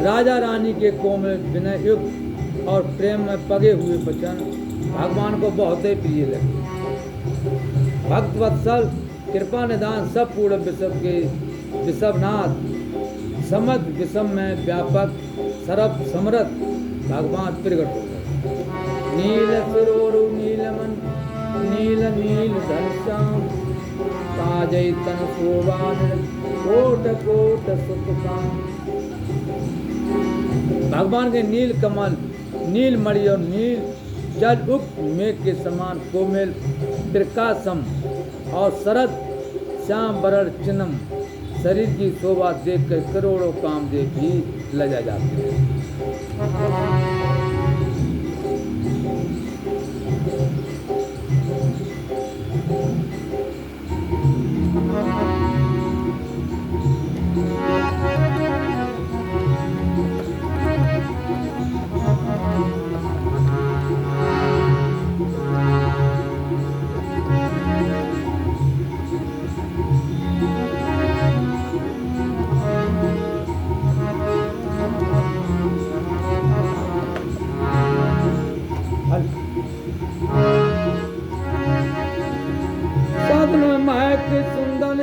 राजा रानी के कोमल विनय युक्त और प्रेम में पगे हुए वचन भगवान को बहुत ही प्रिय लगे। भक्त वत्सल कृपा निदान सब पूर्ण विश्व के विश्वनाथ समद विषम में व्यापक सरब समरथ भगवान प्रकट हो गए। नील सुरोरु नीलमन नील नील धरश्याम ताजय तन शोभान कोट कोट सुतकाम। भगवान के नील कमल नील मणि और नील जल उक्त मेघ के समान कोमल प्रकाशम और शरद श्याम वरण चिन्हम शरीर की शोभा देखकर करोड़ों कामदेव भी लजा जाते हैं।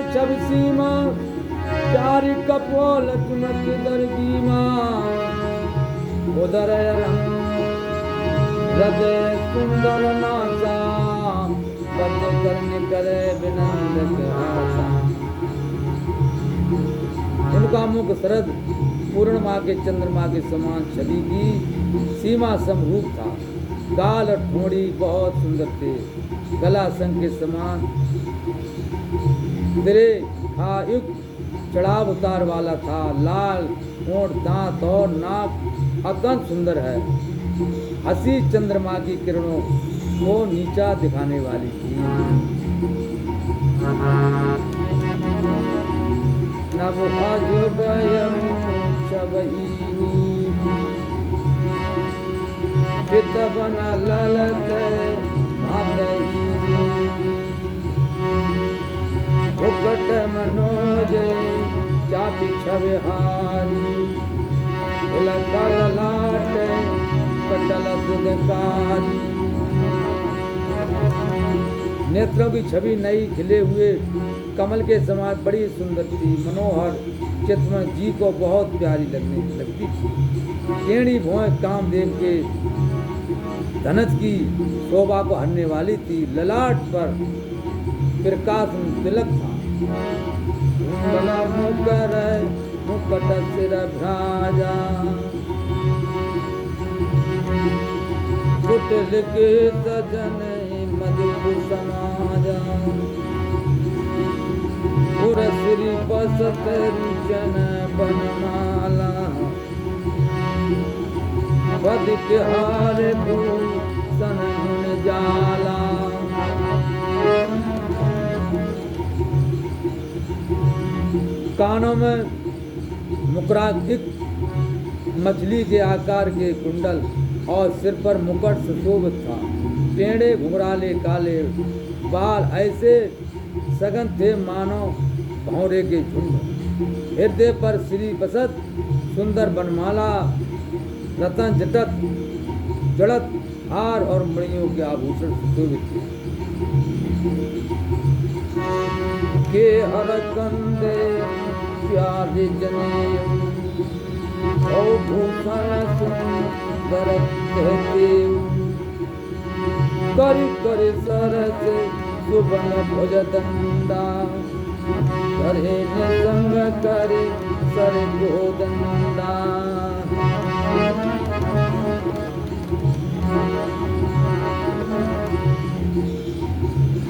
छब सीमा चारि कपोल चुनक दरगीमा उदर हृदय सुंदर नाचा बद करने करे विनंद आशा। उनका मुख शरद पूर्णिमा के चंद्रमा के समान छवि की सीमा समरूप था। गाल और ठोड़ी बहुत सुंदर थे। गला संग के समान तिरे युक्त चढ़ाव उतार वाला था। लाल होंठ दांत और नाक अत्यंत सुंदर है। हंसी चंद्रमा की किरणों को नीचा दिखाने वाली थी। नभ अजबयम छबईनी चित बन ललत मुकुट मनोज चापी छविहारी ललाट कटल दुदकारी। नेत्रों की छवि नई खिले हुए कमल के समान बड़ी सुंदर थी। मनोहर चित्त में जी को बहुत प्यारी लगती थी। टेढ़ी भौं कामदेव के धनज की शोभा को हरने वाली थी। ललाट पर प्रकाश तिलक था। मुकर मुकट सिर भ्राजा कुटिल के सजन मधुर समाजा। पुर श्री बसत रुचन बनमाला बद तिहार भूषण जाला। कानों में मुकुरादिक मछली के आकार के कुंडल और सिर पर मुकुट सुशोभित था। टेढ़े घुंघराले काले बाल ऐसे सघन थे मानो भौरे के झुंड। हृदय पर श्री बसत सुंदर बनमाला रतन जटक जड़त हार और मणियों के आभूषण सुशोभित थे। के हर कंदे प्यारे जनेऊ ओ भूषण सुंदर देव करि करि सरस सुबन भुज दंडा करे संग करे सर गोदंडा।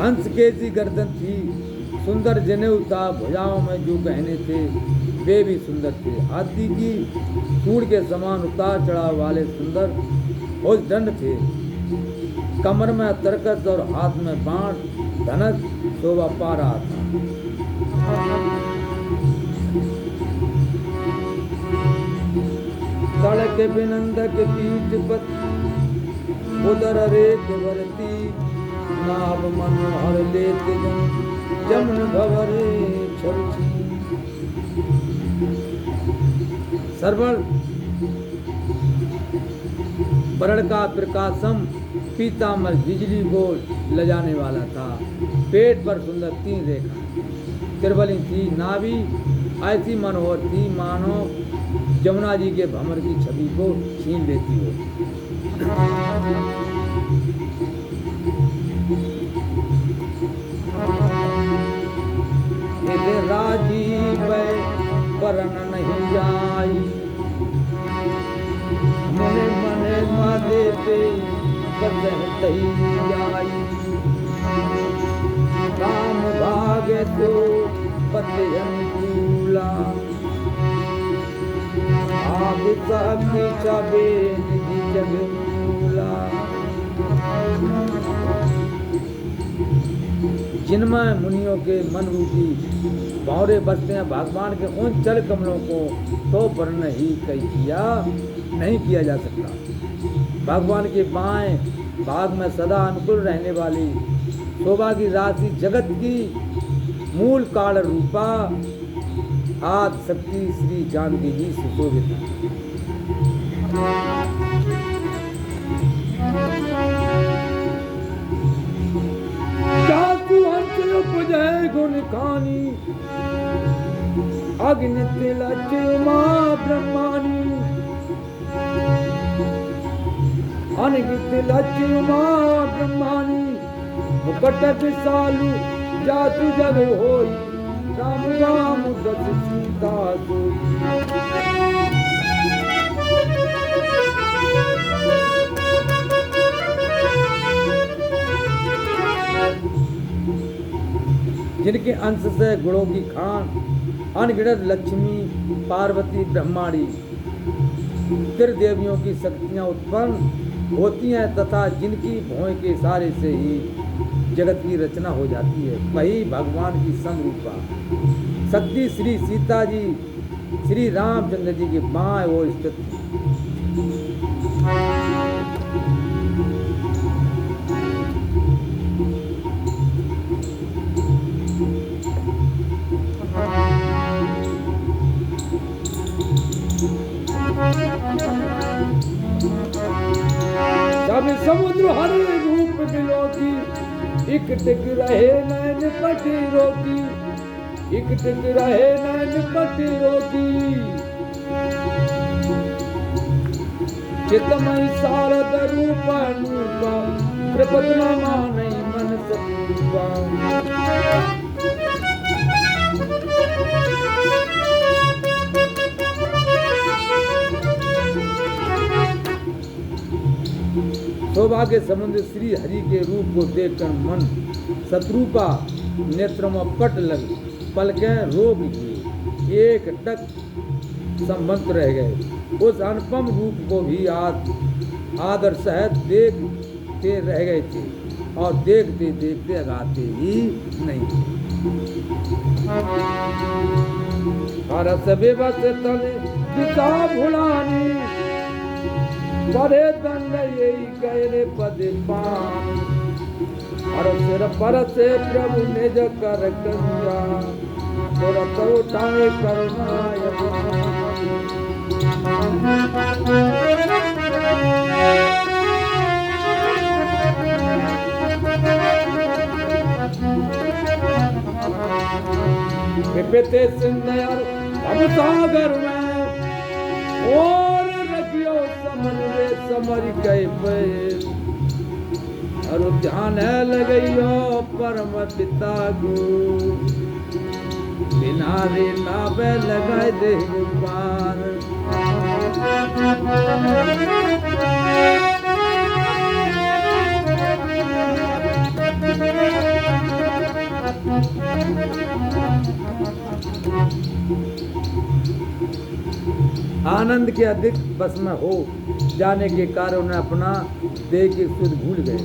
हंस के सी गर्दन थी। सुंदर जनेऊ था। भुजाओं में जो गहने थे वे भी सुंदर थे। हाथी की सूंड के समान उतार चढ़ाव वाले सुंदर उस दंड थे। कमर में तरकस और हाथ में बाण धनुष शोभा पा रहा था। सड़क बिनंदक पीठ पर उदर रेख वरती नाभ मनोहर लेत जमुन भवरे छवि। सरवण बरड़ का प्रकाशम पीताम्बर बिजली को लजाने वाला था। पेट पर सुंदर 3 रेखा तिरबली थी। नाभि ऐसी मनोहर थी मानो जमुना जी के भंवर की छवि को छीन लेती हो। राजीव वरण नहीं जाई, मने मने मादे पे बदलती आई। राम भागे तो पते अनुकूला, आग की चबे निधि जगमूला। जिनमें मुनियों के मन रूपी भौरे बसते हैं भगवान के उन चल कमलों को तो वर्ण ही कही किया नहीं किया जा सकता। भगवान के बाएं भाग में सदा अनुकूल रहने वाली शोभा की राशि जगत की मूल काल रूपा आदि शक्ति श्री जानकी जी सुशोभित है। उपजय गुण खानी अग्नि तिलच उमा ब्रह्मानी, अग्नि तिलच उमा ब्रह्मानी। मुकट विशालु जाति जग होई, राम राम दस सीता सोई। जिनके अंश से गुणों की खान अनगिनत लक्ष्मी पार्वती ब्रह्माणी त्रिदेवियों की शक्तियां उत्पन्न होती हैं तथा जिनकी भों के सारे से ही जगत की रचना हो जाती है, वही भगवान की समरूपा शक्ति श्री सीता जी श्री रामचंद्र जी के बाएं ओर स्थित थी। जब समुद्र हरे रूप बिलोकी, एक टिक रहे नैन पटी रोकी, एक टिक रहे नैन पटी रोकी। चितमय शारद रूप अनूपा, त्रिपद न मानै मन सपूपा। शोभा के समुद्र श्री हरि के रूप को देखकर मन शत्रुपा नेत्रों में पट लग पलकें रोक किए, एक टक संबंध रह गए। उस अनुपम रूप को भी आदर सहित देखते रह गए थे और देखते देखते अगाते ही नहीं थे। हरस बेबस तने पिता भुलानी, परे दंड यही गए पद पान। और सिर पर से प्रभु निज कर करुणा, तुरंत उठाए करुणाय। विपते सिंधयार अब सागर में और रखियो समन रे समर गए पे। और ध्यान लगइयो परम पिता को, बिना रे नावे लगाए दे पार। आनंद के अधिक बस में हो जाने के कारण उन्हें अपना देह की सुध भूल गए।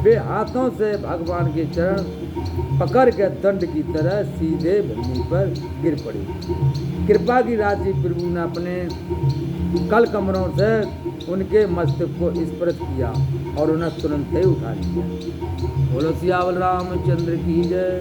वे हाथों से भगवान के चरण पकड़ के दंड की तरह सीधे भूमि पर गिर पड़े। कृपा की राशि प्रभु ने अपने कल कमरों से उनके मस्तक को स्पर्श किया और उन्हें तुरंत ही उठा लिया। बोलो सियावर रामचंद्र की जय।